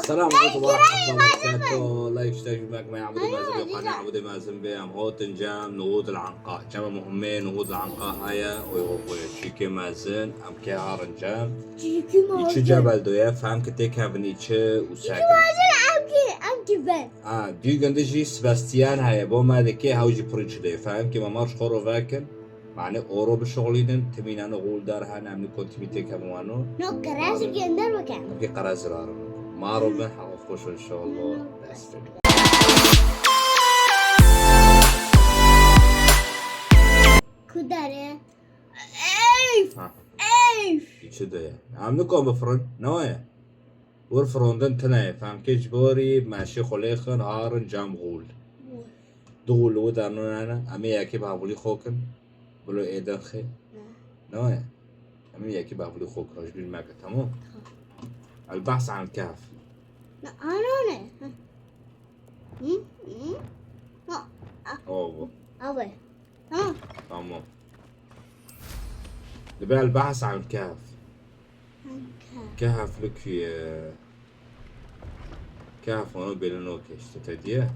السلام عليكم ورحمة الله وبركاته. لايك اشترك معك ما يعبد مازن بقناة عبد مازن بيام هوتن جام نغوض العنقاء جام مهمين نغوض العنقاء هيا ويغوي تشيكي مازن ام كي هارن جام يتشو جبل دويا فهم كتيك هافن يتشو وساكن امكي بان ديو جندجي سباستيان هيا بو ما ذكي هاوجي بريتش دي فهم كي ما مارش خورو فاكن معني اورو بشغلين تمين انا غول دار هانا امني كنت بيتيك هافوانو نو كراسي جندر مكان في قرازر هارن ما ربنا حقوقوش ان شاء الله بأسفل كداري ايف ايف يشدو يا عم نكون بفرن نوايا ورفروندن تناي فهم كيش بوري ماشي خليخن هارن جام غول دغول ودانو انا امي ياكي بابولي خوكن بلو ايدن خي نوايا امي ياكي بابولي خوكن وش بين ماكا تمام البحث عن الكهف انا اوه ابي تمام نبقى البحث عن الكهف كهف لك في كهف ونو بيلنوكيش تتديه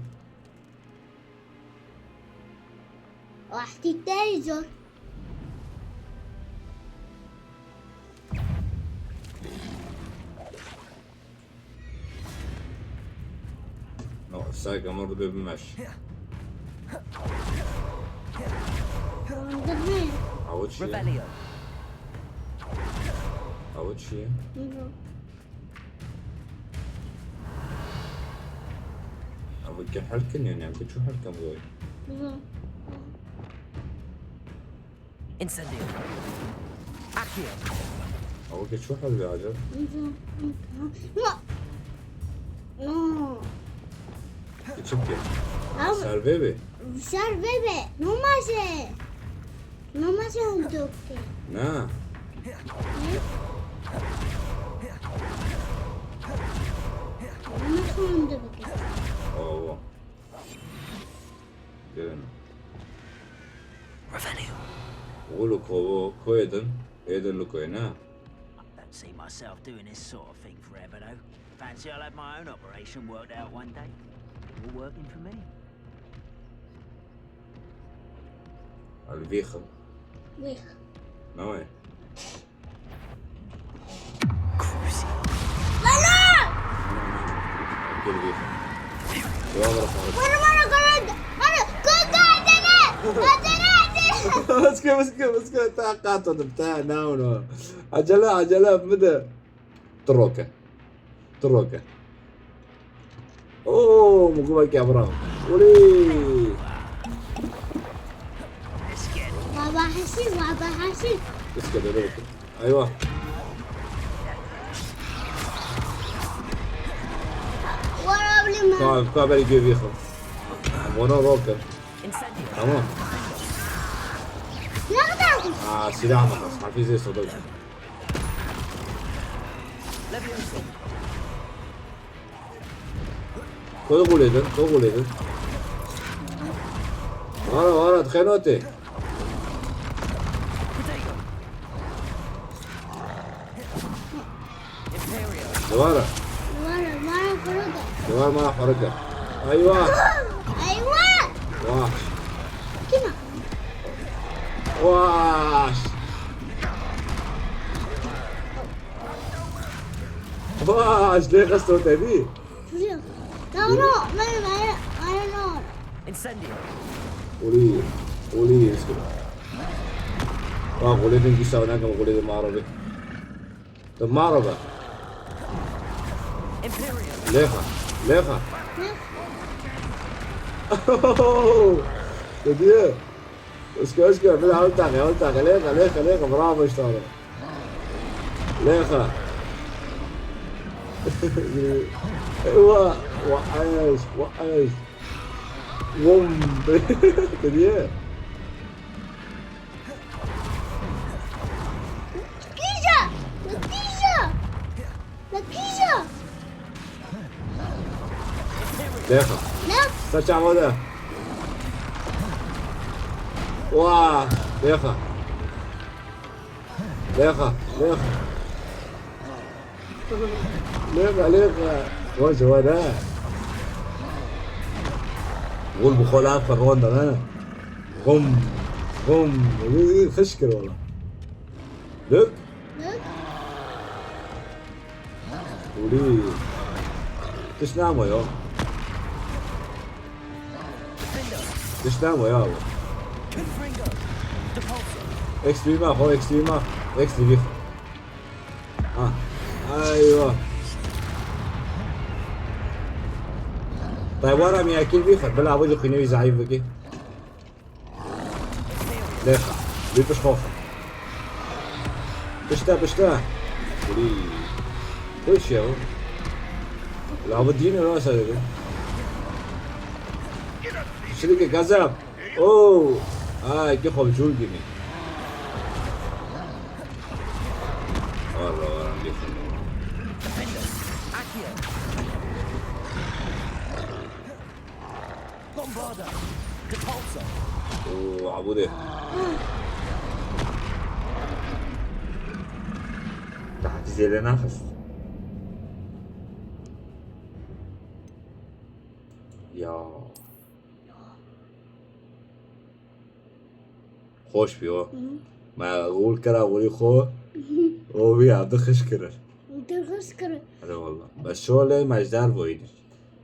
واحد تايزر نو الساقة مرة بمشي عود شيء عود شيء عود كحلكن يعني عم تشوف حلكن بوي Incendio. Accio. عود كشو حل يا عجل نو تشبكي صار بيبي صار بيبي نو ماشي نو ماشي هندوك نا ماشي هندوك اوه كده Revelio. قولوا كو ايدن لكو هنا Don't see myself doing this sort of thing forever, though. Fancy I'll have my own operation worked out one day. All working for me. الفيخة ويخ نوي Cruisy. كل فيخة دوامر مرة قرد كنت عندنا مسكه تاع قاطن بتاع ناونو عجلة بمدى تروكة اوه مقومك يا برام ولي Let's get it. بابا حسين بس كده روكة ايوه ورا قبل ما كابل يجي فيخة وانا روكة Incendio. تمام ياخدك سلاح نقص ما في زي صدق Leviosa. قول إذن ورا تخينوتي Protego. Imperio. دوارة ورا ما حركة ايوه واش كده واش ليه قصته تبي no I don't know Incendio. قولي اسكت قولي تنجي سوينا كم قولي ما عربي طب ما عربي Imperio. ليخا تديه اسكت بدي احاول تاخي ليخا برافو اشتغل ليخا ايوه وحش وم تديه لكيجا ليخا لا ترجع موده واه ليخا ليخا واش هو ده قول بخلاف فرون ده انا قم فشكر والله لك Look. ولي تشنامو يا تشنامو يا الله Confringo. Depulso. اكس بي ما هو اكس بي ما اكس بي ايوه طيب ورا مي اكيد بيخد بلا وجه خيني زعيف بكي ليخ بيبش خوفه بشتا ولي وش يا هو لا بديني راسه ده شريك كذاب اوه كي خوف جول جيمي والله عندي Defender. Accio. Bombarda. Depulso. اوه عبودي تحت زي نفس يا خوش بيو معقول كده ولي خو وبي عبد خشكرر تخسكر. هذا والله بس شو اللي مجدار بويدش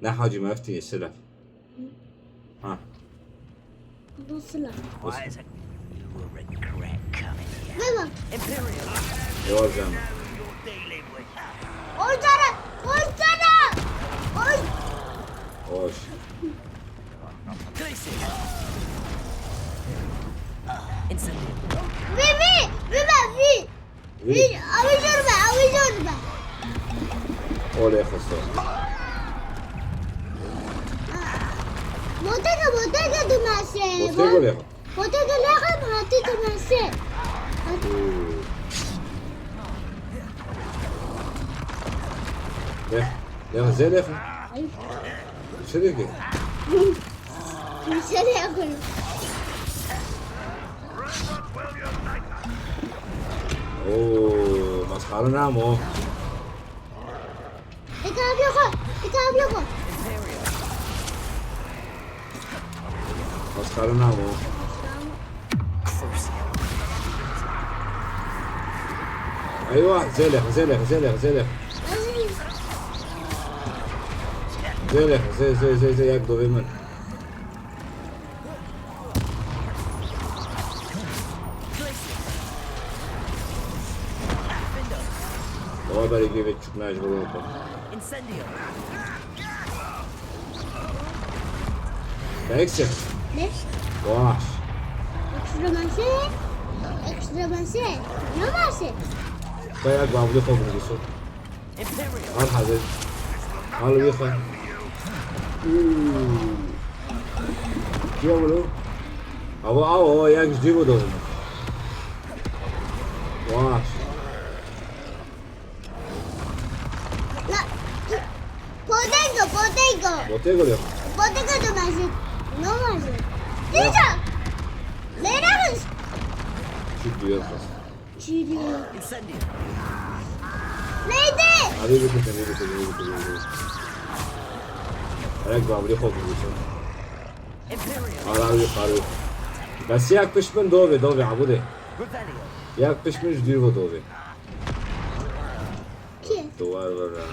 نحاجي ما افتي السلف ها دوسلا. Isaac, you will regret coming here. بابا. Imperial. يا زلمة You're dealing with. Ortada. Oy. خوش Glacier. Incendio. Vivi. Abi zorba. اولي خسر Botega dumase. بوتيجو ليه Botega laga hati dumase. ليه زي ليه Ay. شريكي Misere yakın. اوه مسخرة نامو İkab yok. Imperial. مسخرة نامو Crucial. ايوه زيلخ زي يقدو بمن هو بري جيب تشكناش بروكو Incendio. اكسر Ne? واش Ekstremase. Ne varsa? طيب بابلي خوف نجيسو Imperial. هل حزن هل بيخا يقولوا او ياكس جيبو دوزن واش La. Potego. بوتيجو ليه Potego dumase. Ne varsa? Tita. Leras. شو يرخص Çiğdi. Incendio. Neydi? حبيبي كنت هيك بابلي خوف نجيسو Imperial. قاري بس ياك بشمن دوبي عبودي Rebellion. ياك بشمن جديرو دوبي Kim? دوار ورا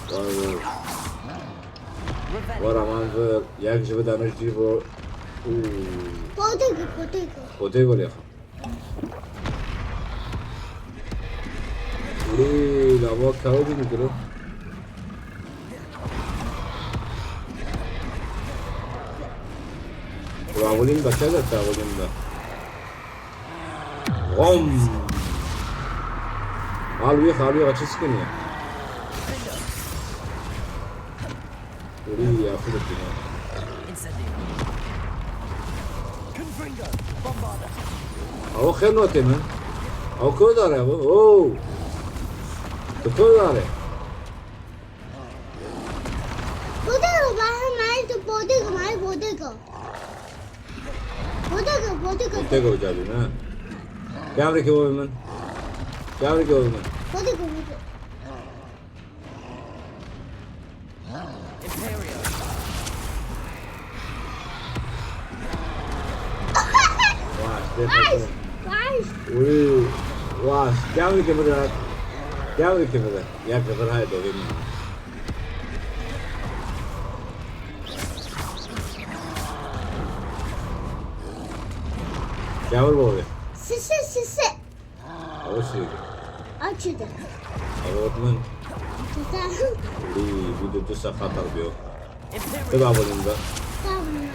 Rebellion. ورا مانفر ياك جبت انا جديرو Potego. بوتيجو ليه ولي لا مو كاودي نقدرو وعمولين بكذا تعملين ده غم على تشسكني ولي يا فلك Incendio. Confringo. Bombarda. او خير نوتي من او كودار يا ابو اوه كودار Potego. Bana potego. بوتيجو جابينا كامري كيو من Potego. Imperio. Wash, Guys, guys. Ui, wash. Jangan bikin berat. Jangan bikin berat. Ya keberhai tu ini. क्या बोल रहे हो? Sisi. अवश्य Açıldı. अवतमन Tamam. li video tu sakhatar bio Imperio. تبع بولندا Tamam.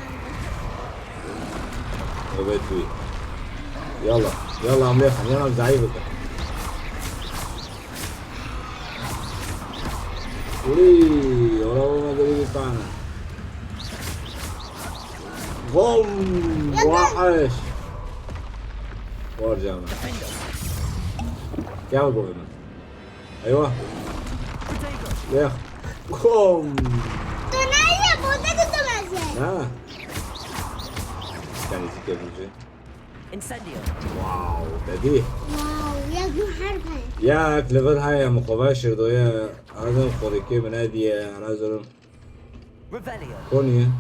وبيتوي يلا يلا مليحة يلا زعيبك ولي ورا ما قريب طعنا بوم وحش ورجعنا क्या बोल रहे हैं ايوه Protego. يا بوم Dönerle burada da dönerse. ها كان يجيك يا Incendio. واو تديه Wow, yakın harika. يا كليفر هاي مقباشر دويا هذا خوريكي بنادي انا زلم Revelio. كونيا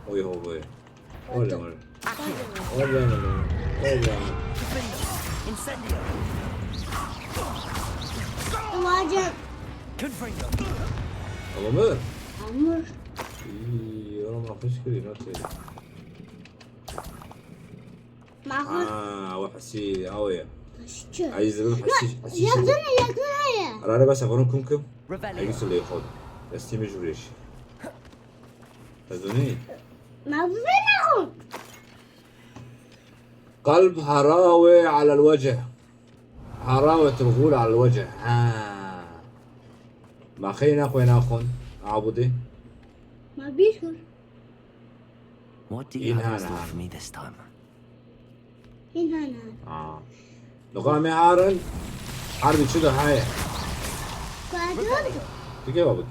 وي هو بوي ولا ولا Accio. ولا Defendo. Incendio. Duvarcan. Confringo. والله مر Hamur. اي والله ما فيش كذي نوتي Mahmur. وحسي اويا Taşçı. عايز زلم حسي Yakın hayır. انا بس افرمكم Revelio. عايز اللي ياخذ بس تيجي جوريش تزوني Mahmur ben قلب هراوي على الوجه هراوة الغول على الوجه ما خينا خوينا اخون عبودي Ma bir hır. What do you have in store Inhana. for me this time? İnanın. نقامي عارن حربي شدو هاي Kadın. تكي بابك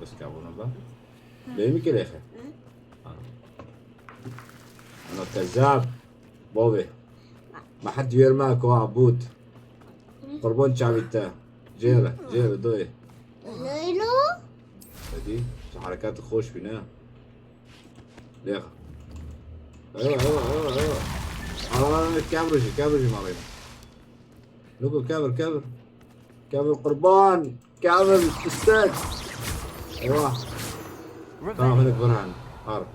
بس كابونا با بيمي كده اخي انا كذاب بوبي ما حد يرماك وعبود قربان شعبيتا جيرة دوي Leylo. دي حركات الخوش بناء ليخ ايوه كابرجي مرينا لوكو كابر قربان كابر استاك ايوه تمام Revelio. هناك برهان عارف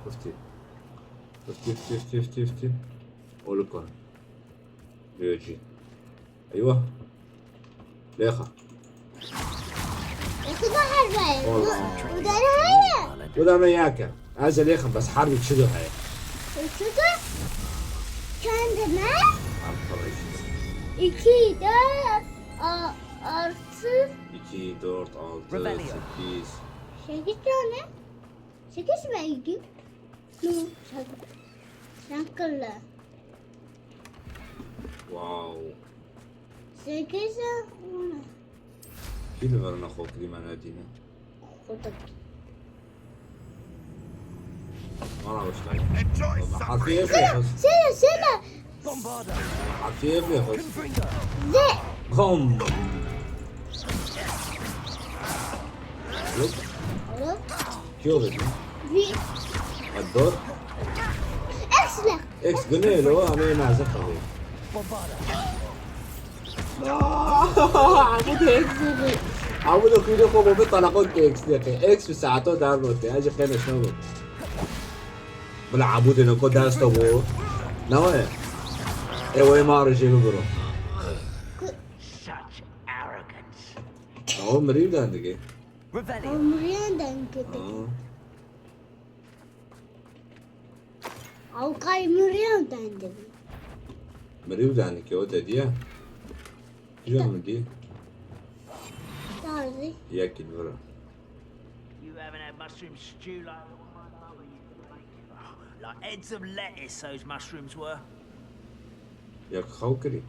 شفتي ولكم بيجي ايوه ليخا Yakın harika. والله Bu da hayır. وده ما ياكل هذا ليخا بس حرب تشدو هاي Şurada kendime عارف طبعا 2 de artı 2 4 6 Revelio. 8 8 tane. 8 mi 2? Şakırlı. واو 8 ona. كيف بدنا ناخذ كلمة نادينا Kutu. ما اعرف ايش حرفيا يخلص Söyle. Bombarda. حرفيا يخلص Confringo. Ve بوم لوك oğlum. كيو بدنا Ve الدور eksle. اكس قلنا له انا نازل قوي Bombarda. عمود كيلو خوبو بيطلع قلت اكس دقيقة اكس في ساعته دار روتي اجي خينا شنو بلا عبود انه كود دار استوبو نوايا ايوه ما رجي بقرو Such arrogance. هو مريم ده عندك ايه Revelio. Omuriyan denkti. Au kay muriyan denkti. مريم ده عندك ايه تديا شو من دي Tarzı. ياكل برا You haven't had mushroom stew like the one I know you make. Oh, like heads of lettuce, those mushrooms were. ياك خوكري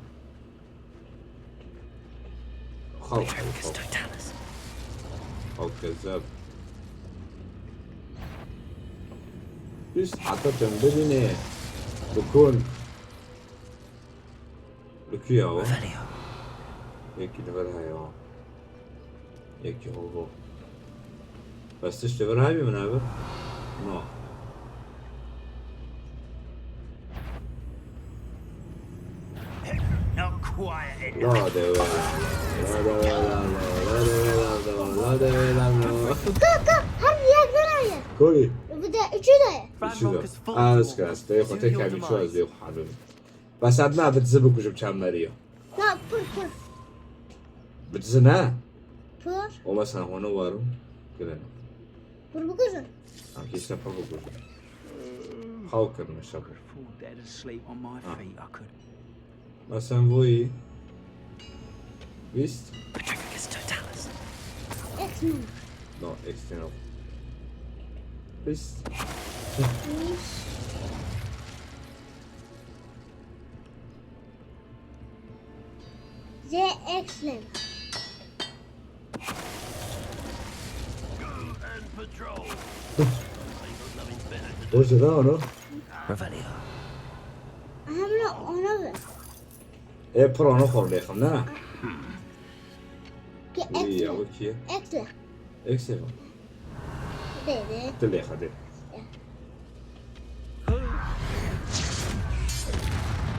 خوك Totalis. خوك كذاب بس حتى جنبني بكون بكيا هو Revelio. ياكل برا يا ياكل هو بس تشتغل هاي بمنابر؟ نو. Not quiet enough. لا ده ولا لا ده ولا Kaka harbi yakın ayı. كوري Bir de üçü de. شو اسكاس تيخو تكا من شو ازيو حبيبي بس عدنا بتزبك وجب كان ماريو Ya pır pır بتزنا pır ومثلا هون وارو كده pır bu kızı. عم كيسنا فوق وجب خاوكر من الشبر Fall dead asleep on my feet, I could. مثلا فوي فيست Patricus Totalis. X-Men. نو اكسترنال فيست Z X-Men. وش ذا انا؟ Revelio. Hamle ona ver. ايه برو نخور ليخم نا Ki ايه X-Men. اوكي X-Men. اكسل Dedi. تليخ دي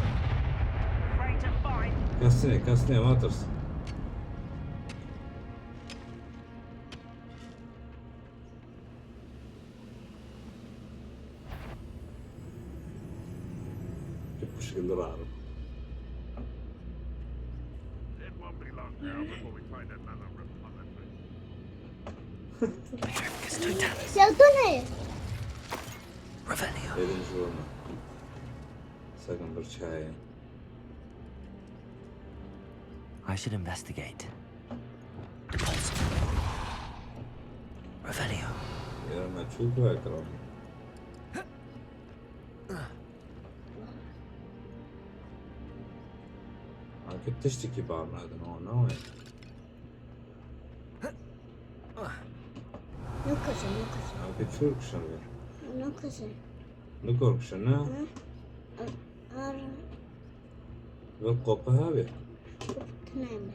Afraid to fight? كاستني ما ترسل كيف قدر اعرف It won't be long now before we find another repository. Patricus Totalis. Sevdi ne? Revelio. اذا جورنا ساكن برشاية I should investigate. Deposit. Revelio. يا ما تشوفه اكرم كنت تشتكي بعض هذا نوع Ne kızı ne kızı. كنت شو شغل Ne kızı. نقولك شنا Ar بالقوة هذه tınayım.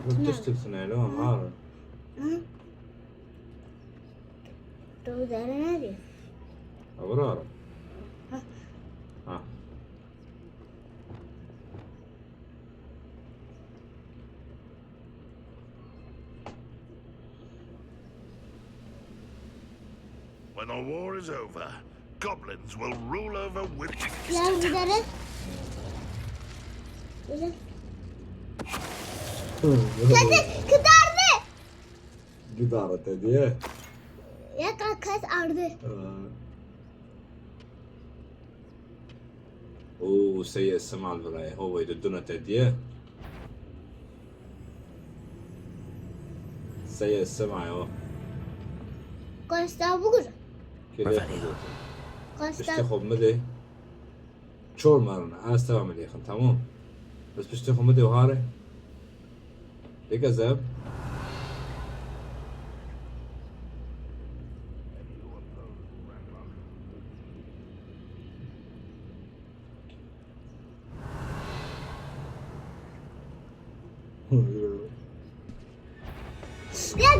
بتشتكي لهم عارف Hı? Doğru dere ne diyor? أورارا ها When the war is over, goblins will rule over witches. Ya bu dere. Güzel. Kıdardı. قدارة هذه Ya kakas ardı. وسيء السمع البراية هو يددنا تهديه سيء السمع يا Kasta bu güzel. كده رفعني. Kasta. بتشتخب مدي شور مارنا استوى عملية خن تمام بس بتشتخب مدي وهاري ليه كذاب Ya.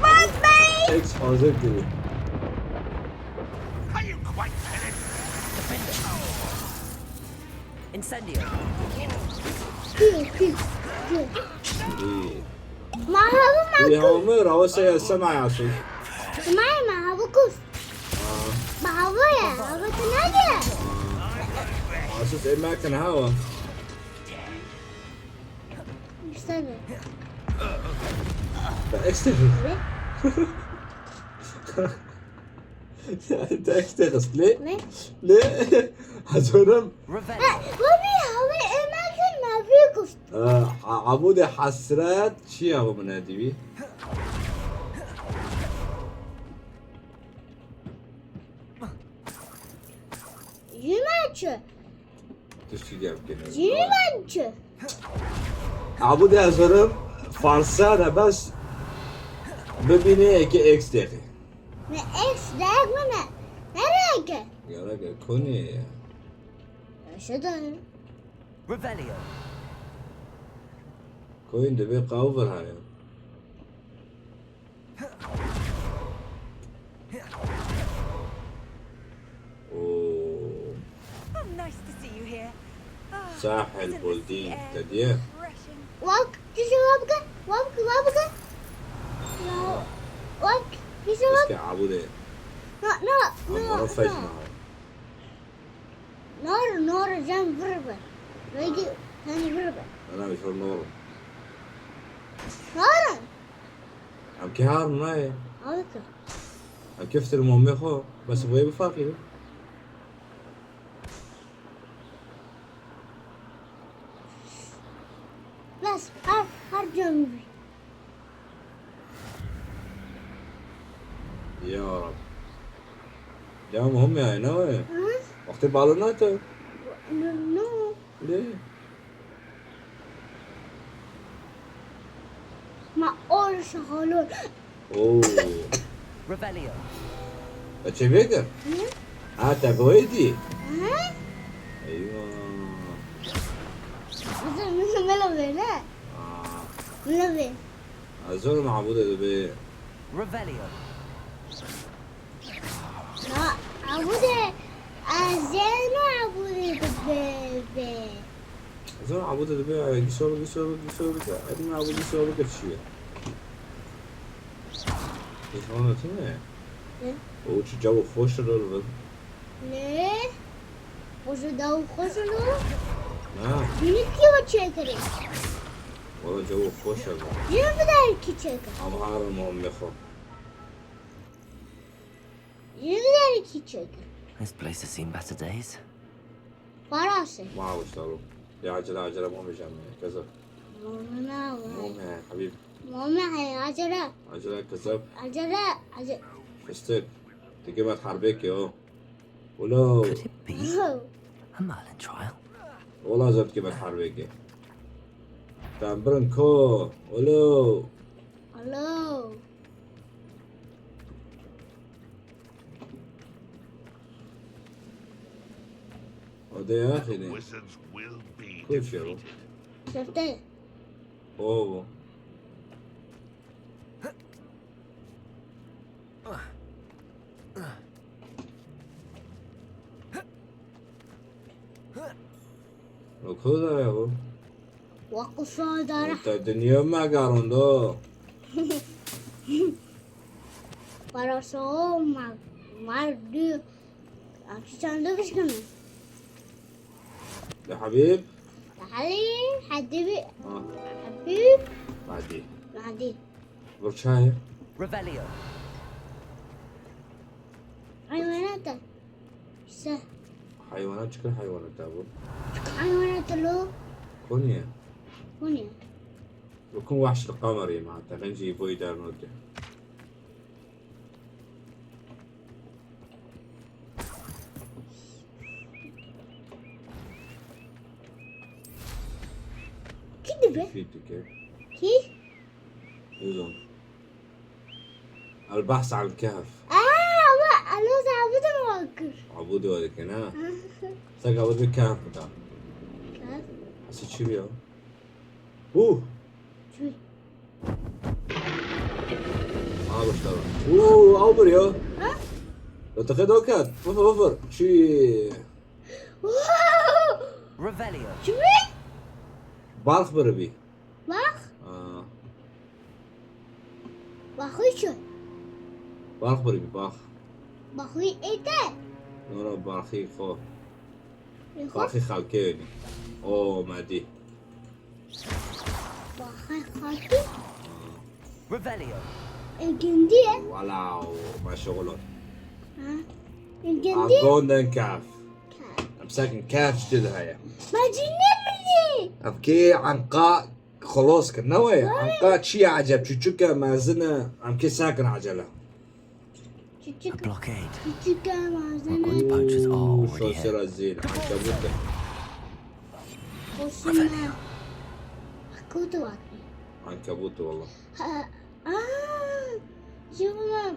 Bak bey. اكس حاضر كده Are you quite finished? Incendio. Gül. ايه Mahavu يا عمر هو سيء السمع يا عصي Smile mahavu kus. Mahavu ya. Mahavu tınayı. عصيص ايه ما كان هوا İşte اكس تغس ne? انت اكس تغس ليه؟ Ne? ليه؟ هزونم Revelio. Bobby hava emerken mahavu kus. عبود حسرات شي هو من هدي Yürümençü. تشتي جاب كده Yürümençü. عبود هزونم فارسانة بس ببيني كي اكس تغي Ne ex derg mi ne? Nereye ki? يا راجل كوني Yaşadı. Revelio. كوين دبي قاوفر هاي. أوه. Oh, nice to see you here. Ah, ساحل isn't this بولدين air تديه. refreshing? وابك تشرب وابك لا وابك بس تشرب كعبودة. لا أمر فايش معه. نار جنب بربر ويجي ثاني بربر أنا مش النور. نار أم كهار مناي. هذاك أم كيف ترمومي خو بس بوي بفاقي. بس هر جنبي يا رب. يا مهم يا نوي. وقت بالوناته. نو ليه؟ ما أول شغلون أوه. Revelio. أشي بيكر. تبويدي. ها أيوة. بس ملوي ملوي أزول معبودة دبي. Revelio. لا عبودة زين عبودة بي أزول معبودة دبي. جسور. أدي معبودة جسور كرشية. يسمعنا تنا. إيه؟ وش جو خوش لول. ليه وش داو خشلو نعم. ينكي وتشكري والله جو خوش لول. ينبدأ كيتشكر أمهار المهم يخو. ينبدأ كيتشكر This place has seen better days. فراسي ما عاوز صاروا. دي عجلة مهم جامعة كذا. ماما مهم يا حبيبي. ماما هي عجلة عجلة كذب. عجلة فستك. تجي ما تحربك يا. ولو. Could it be a Merlin trial? والله زبط كي بتحربك. تامبرنكو. ولو. الو وده يا أخي ده. Wizards will be كل شيء. defeated. شفتي أوه. وكذا يا هو. وقصة دارة أنت الدنيا ما قارن دو. فراسو ما دي عشان ده مش كمان يا حبيب. تعالي حبيبي آه. حبيب بعدين. بعدين برشاية. Revelio. حيوانات سه حيوانات شكل حيوانات أبو. حيوانات لو كونيا. هنا بكون وحش القمري معناتها غنجي بوي دار نودي. كده بقى فيتك كيف إذن. البحث عن الكهف. بقى أنا تعبت موكر عبودي ولك هنا. ساق عبود بالكهف بتاع. حسيت شو بيه؟ أوه. شوي بشتغل. أوه عبر يا. ها لو تاخد وقت. وفر شي. Revelio. شوي بعرف بربي. باخ باخوي شو بعرف بربي باخ. باخوي إيه ده نورا بارخي خو. يخوف بارخي خالكيني. أوه مادي. باخوي خالتي Revelio. الجندية واو ما شغلون. الجندية عالجولدن كاف. مساكن كاف جديد هيا. ما جنبني أبكي عنقاء خلاص كنوي عنقاء شي عجب تشوكا ما زلنا أبكي ساكن عجلة. A تشيكا blockade. تشيكا ما Good زلنا poachers are already شو here. سير الزين عنكبوت. وصلنا حكوت وقت عنكبوت والله. شوف ما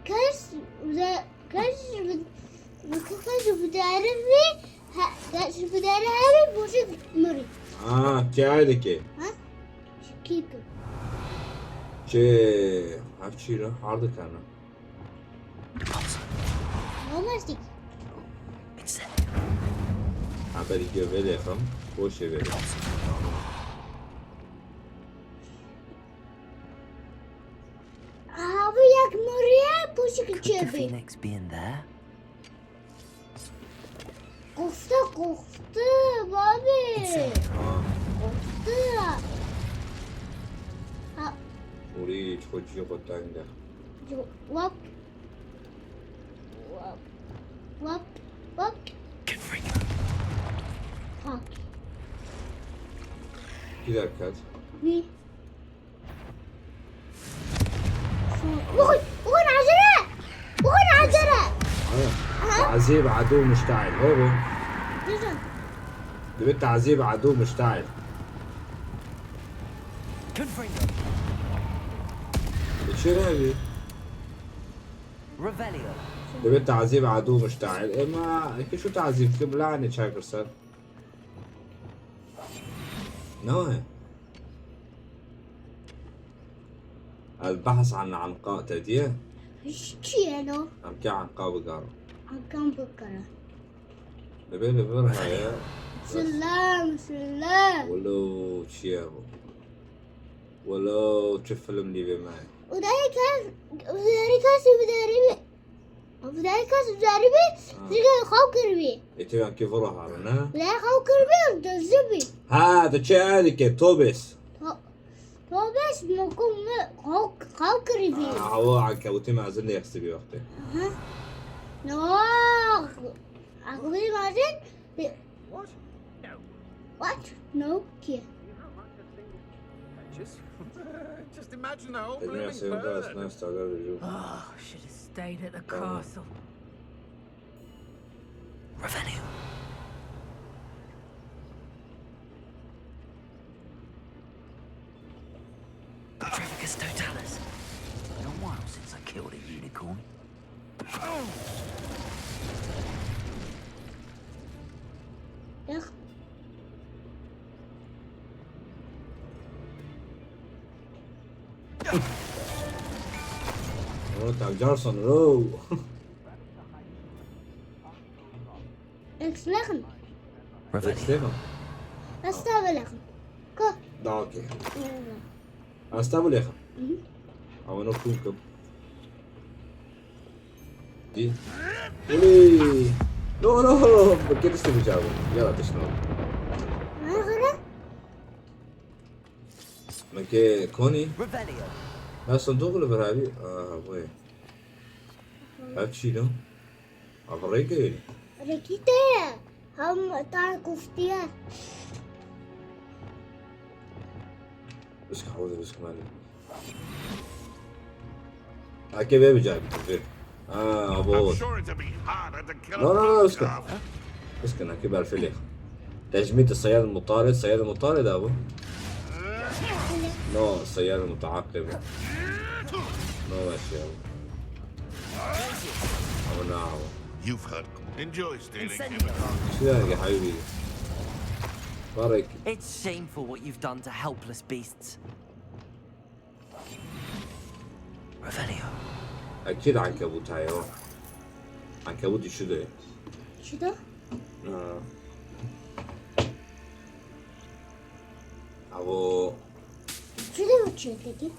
كاش بدي أعرفي كاش بدي أعرف وش مري كعادك ها شكيكو شيء هفشي له عرضك أنا نوماسك It's عبالي جبل خم وش جبل هاويك مريا بوشك Could the تشبي phoenix be in there? قفطة بابي قفطة أريد خجي قطعنا واب واب واب واب Confringo. هاك كذا كات بي وخن عجلة وخن عجلة تعذيب عدو مشتعل هو جزن دبت تعذيب عدو مشتعل Confringo. بتشير هذه Revelio. دبت تعذيب عدو مشتعل اما كي شو تعذيب كيف لعنة شاكر صار نوع البحث عن عنقاء تادية ايش كيلو عم كي عنقاء بقارة عكام بكرة لبين لبرها يا سلام ولو تشيابو ولو تشوف فيلم لي بماي وذلك تلقى خوكر بي يتبع كيف روح عرنا لا خوكر بي وتزبي هذا شيء هذيك توبس تو بس مكون خوكر بي هو عنكبوتي ما زلنا يحسبي وقتي نو أقولي مازن What? No. what no كيا Just imagine the whole الدنيا blooming سيبقى bird. ناس تعذب الجو Oh, should have stayed at the castle. Revelio. Petrificus totalis. Been a while since I killed a unicorn. يخ تاع جارسون رو إكس لخن Revelio. ستيفن أستوى لخن كو ده اوكي استابو ليخا او نو كوكب دي ولي نو نو كده استبجابو يلا تشنو ما غيره مكي كوني Revelio. لا صندوق اللي برابي وين هاتشي نو افريقيا ركيتة هم تاع كفتيات بس حوض بس كمان كيف بيجابي كيف ابو I'm sure it'd be harder to kill لا لا لا a اسكن calf. اسكن كيف الفليخ تجميد الصياد المطارد الصياد المطارد ابو نو الصياد المتعقب نو ماشي ابو نعم You've heard. Enjoy stealing Incendio. unicorns. شو يعني يا حبيبي بارك It's shameful what you've done to helpless beasts. Revelio. اكيد عنكبوت هاي هو عنكبوت شو ده شو ده؟ ابو شو ده وتشيكتي؟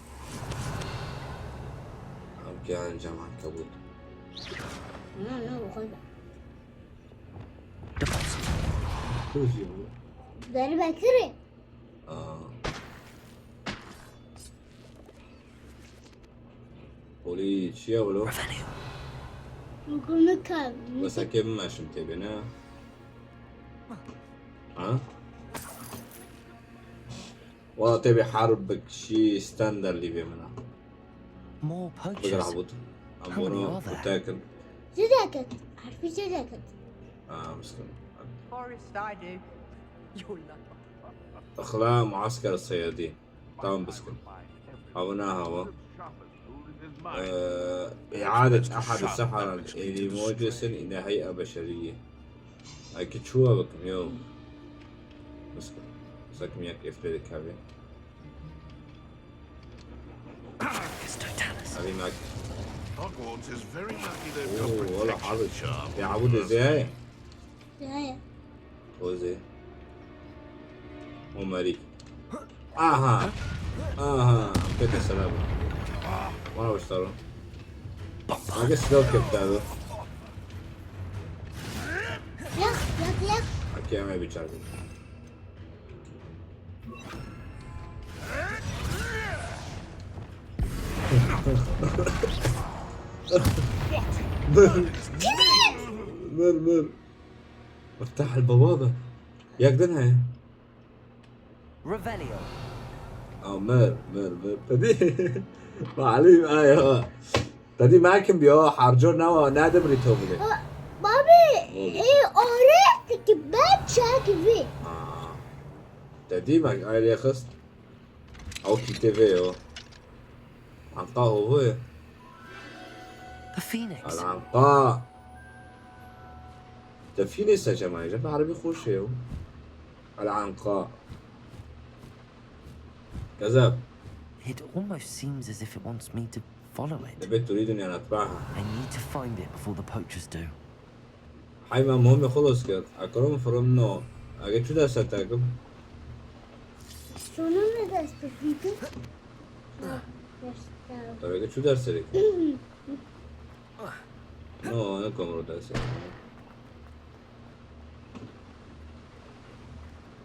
ام كان جمع عنكبوت لا وخذ Deposit. شو جيبو داري باكري قولي شيا ولو Revelio. نقول مكان بس كيف ما شمتي بنا ها والله تبي حربك شي ستاندر اللي بيمنا More بقرا poachers. عبود How many امورو are there? وتاكل جداكت عارفة جداكت مسكين Forest, I do. You're lucky. اخلاء معسكر الصيادين طبعا بسكن هوناها هو إعادة أحد السحرة اللي موجس إلى هيئة بشرية أكيد شو بكم يوم مسكن Sakın yak efledik abi. It's Totalis. Abi mak. Hogwarts is very lucky they've got اوه والله protection حاضر charm. يا عبود ازاي يا وزي وماري اها كده سلام وانا بشتغل ما قص لو كنت هذا يا اوكي ما بيجاري مر افتح البوابة يا قدنها Revelio. مر تدي ما علي ايوه تدي معكم بيو حارجون نوا نادم ريتوبلي بابي ايه اوريك كبات شاكفي تدي معك اي يا خست او كي تي في او عنقاء هو The Phoenix. العنقاء تفينيس يا جماعة جاب عربي خوش يو العنقاء كذاب It almost seems as if it wants me to follow it. البنت تريد اني انا اتبعها I need to find it before the poachers do. حيما مهم خلص كده اكرم فروم نو اجي شو ده ستاكم شنو ندرس فيديو طيب اجي شو درس لك نو انا كم درس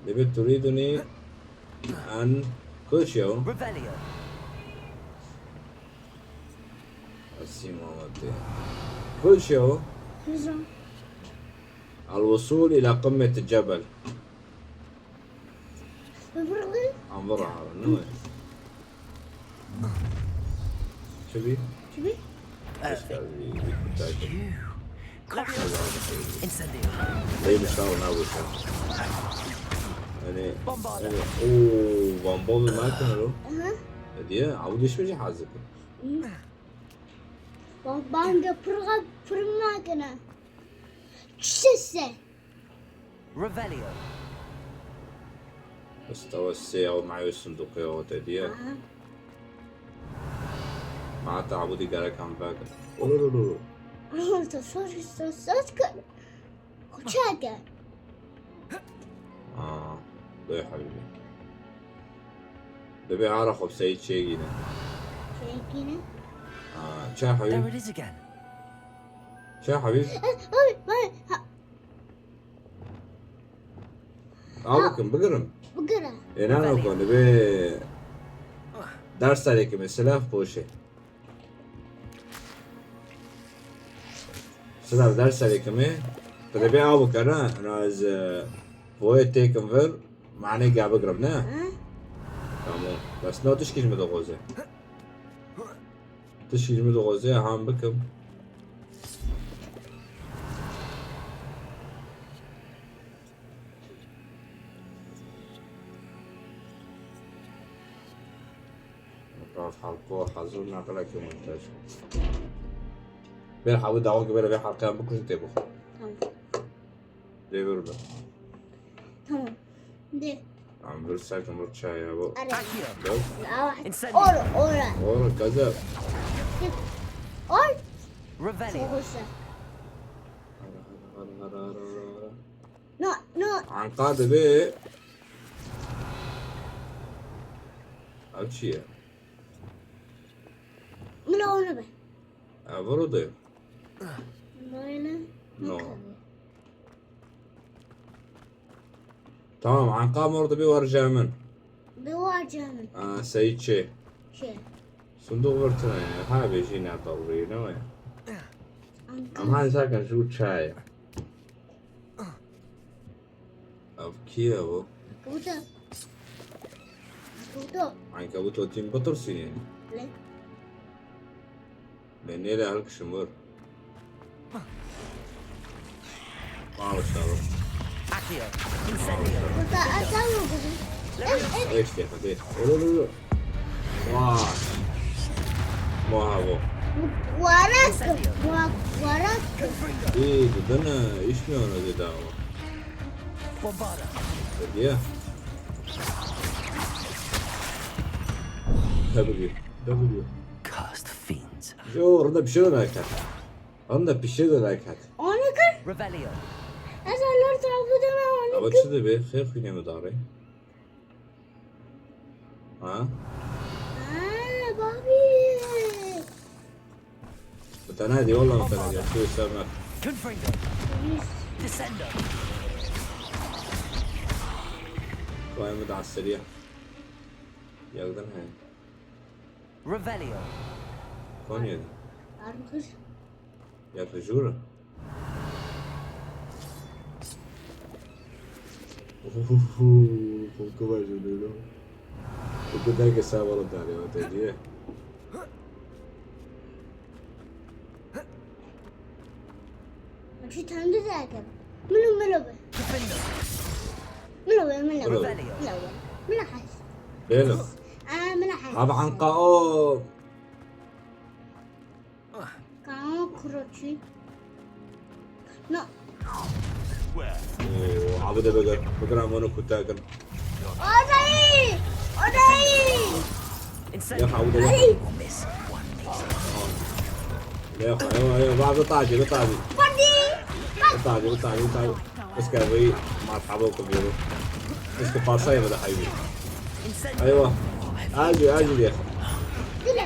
البنت تريدني ان كل شيء Revelio. كل شيء شنو الوصول إلى قمة الجبل بفرغي انظرها على النوع شبي؟ شبي ايش قاعد يتاكل؟ Incendio. ليه مش راضي ناوي يعني اوه بامبوب الماكينة له هدي عاود ايش بيجي حازك بانجا فرماكنا شسه Revelio. استوى الساعة ومعي الصندوقية وتدي معناتها عبودي قالك عم باكل ولولولو عملت صوت كده وشاكا لا يا حبيبي ده بيعرفوا بسيد شيء هنا شايفينه شا There حبيبي it is again. شا حبيبي بكم بقرم بقرا انا كون بي درس عليك من سلاف بوشي سلاف درس عليك مين تبي ابوك انا از هو تيكن فير معني قاعد بقربنا تمام بس نو تشكيش مدغوزه تشكيش مدغوزه هام بكم حلقه حضور نعطلك مونتاج بين حاول دعوة قبل بين حلقة بكل شيء بخو ليه بربع تمام دي عم برساك مرت شاي يا ابو Accio. بس اورا ورا كذا اور Revelio. نو عن قاعدة بيه أبشي ملونه به أبرده ملونه نو تمام عن قاعدة مرضى بيه وارجع من بواجه من سيد شي شيء صندوق برتنا يعني هاي بيجينا طوري نوي أم هاي ساكن شو شاي أبكي أبو كوتا عن كابوتو تيم بطر سنين ليه لأني لا هلك شمر ما أعرف شغله Accio. Incendio. كنت اسوي كذا ايش كيف بيت لا واو مو هذا وراك ايه بدنا ايش ميونه دي دعوة Bombarda. يا W. Cursed fiends. شو رد بشو ذاك رد بشو ذاك Onikar. Revelio. Asallar tabudana أبغى onikar. شو ذي خير فيني مداري ها Babi. متنادي والله متنادي شو يسمى Confringo. Descendo. قائمة على السريع يقدر هاي Revelio. كون يدي Arkır. يا فجورة كم جنونه وكده هيك سابر الداري وتجيه Şu tanrı zaten. Milo be. Defendo. Milo be. Milo be. Revelio. Milo be. Milo حس. بينه Milo حس. طبعا قاو Kaan kurucu. No. عبد بقرا مونو كتاكن Odayı. Odayı. يا Incendio. اخي عبد Odayı. Miss one piece. يا اخي ايوه بعد بطاجي Padi. بطاجي بس كابي مع اصحابكم يقولوا بس كفارساي بدا حبيبي Incendio. ايوه اجي يا اخي Dile.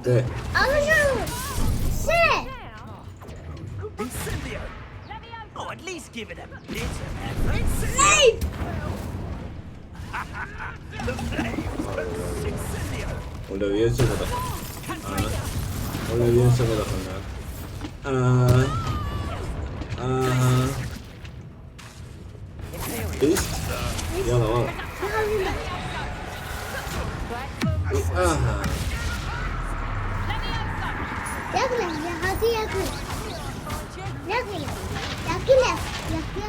ايه Alışır. Se. Incendio. Oh, at least give it a bit of effort. Ney? Incendio. ولو ينسى ما دخل ولو ينسى ما دخلنا Imperial. ايش يلا ورا Yakla. Hadi yakla. Yakla. Yakla. Yakla.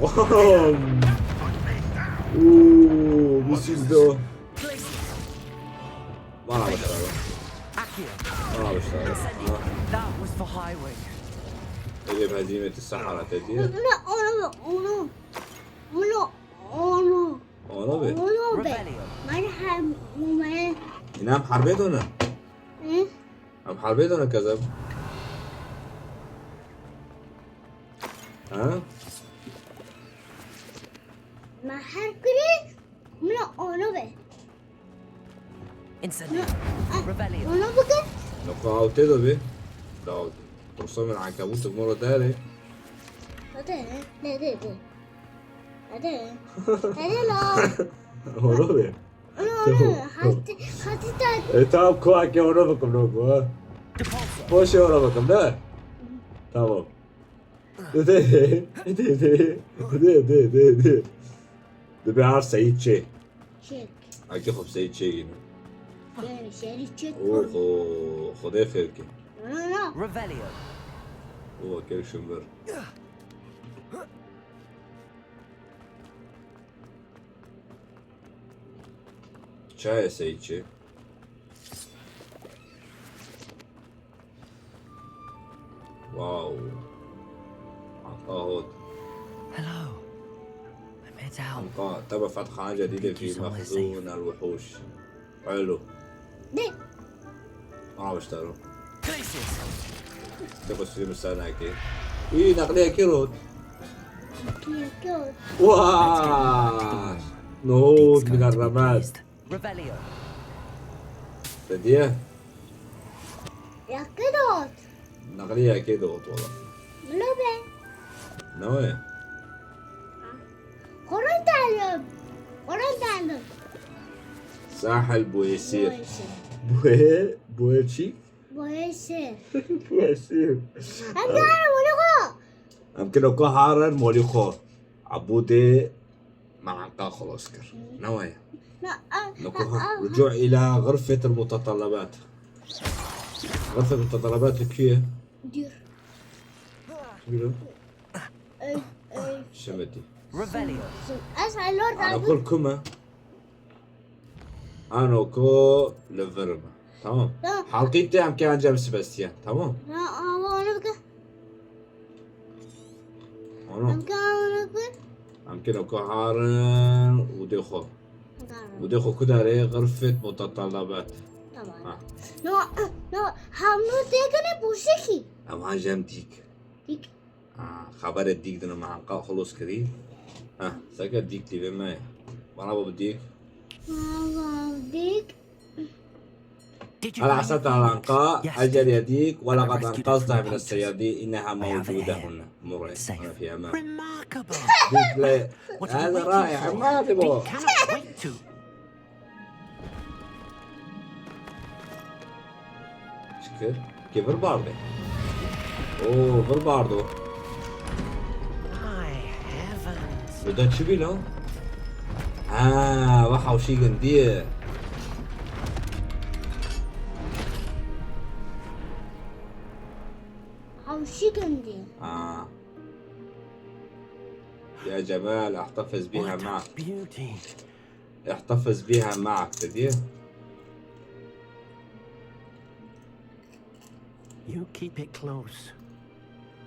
واو اوه مسيس ده ما اعرف اشتغل Accio. ما اعرف اشتغل Incendio. That was for highway. اللي بهزيمة السحرة تدي Onu. وانا بي Onu be. Revelio. Merhem. Mume. ينام حربيتنا هم حربيتنا كذب ها Merhem kiri. Onu be. Incendio. Revelio. Onu bakın. لو قاوتيدو بي لو ترسم العنكبوت بمرة تاني Hadi. Hadi la. وانا بي Onu. Hadi. tamam kuak ya ona bakalım logo ha Depulso. boş ya ona bakalım ne tamam de ده بيعرف سعيد شيء Çek. أكيد سعيد شيء Yani şeri çek. أوه خديه فيركي No. Revelio. هو كير شمبر شاي سعيد شيء واو عطاهوت Hello. I'm here to help. عنقاء تم فتح جديدة في مخزون الوحوش حلو De. ما عم اشتغلوا Glacius. تبغى تشتري مستعان اكيد ايه نقلية كيروت Yakıyor. واو نهوض من الرماد Revelio. تديه Yakıyor. نقلية اكيد والله Milo be. نوي Horon tanrım. Horon tanrım. ساحل بويسير Boyası. بويشي Boyası. بويسير Hem de onu ko. يمكن اكو هارن موليخو عبودي مع عنقاء خلاص كر نوي نكو رجوع الى غرفة المتطلبات غرفة المتطلبات كيف Diyor. شنو Öy. شمتي Revelio. Asallar انا tanrım. اقول كما انا كو لفرما تمام تمام. حلقيتي ام كان جاب سباستيان تمام Ama onu bakın. انا Hem de onu أمكنه كهارن ودخو كداري غرفة متطلبات طبعا نو همو تيجي بوشكي أما جام ديك ديك خبر الديك دنا مع عنقاء خلص كذي سكت ديك تبي معي وانا ابو بديك ديك Did you على find عسات anything العنقاء yesterday? أجل يديك ولقد I rescued أنقذتها it from من poachers. الصيادين إنها موجودة here. هنا مري Safe. أنا في أمان Remarkable. قلت له What are we هذا waiting رائع for? ما تبغى We cannot wait to. شكر كيف الباردو أوه بالباردو My heavens. بدأت شو بيلو وحاو شي قندية أو شيكندي يا جمال احتفظ بها What معك a beauty. احتفظ بها معك تدير You keep it close.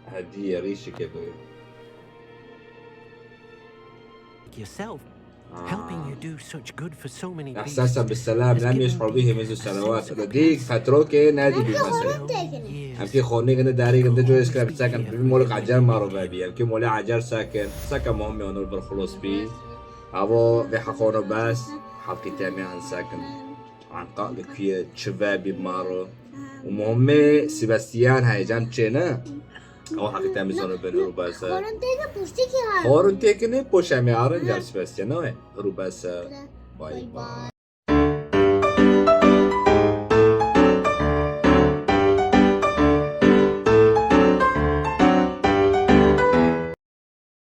هدية ريشك يا بوي Yourself. Helping you do such good for so many إحساسا beasts بالسلام لم يشعر به منذ سنوات لديك فتروكي نادي بالمساء تيجي أمكي خوني كنا داري كنا جويس كنا ساكن في مولك عجار مارو بابي أمكي مولي عجار ساكن مهم يونور بالخلوص بي أبو بيحقونه بس حقي تامي عن ساكن عن قائد في شبابي مارو ومهم سيباستيان هايجان تشينا أو حقي تامي زونو بين روباسا خورن تيجي بوشتكي خورن تيكني بوشامي عارن جار سيباستيان نوي روباسا باي باي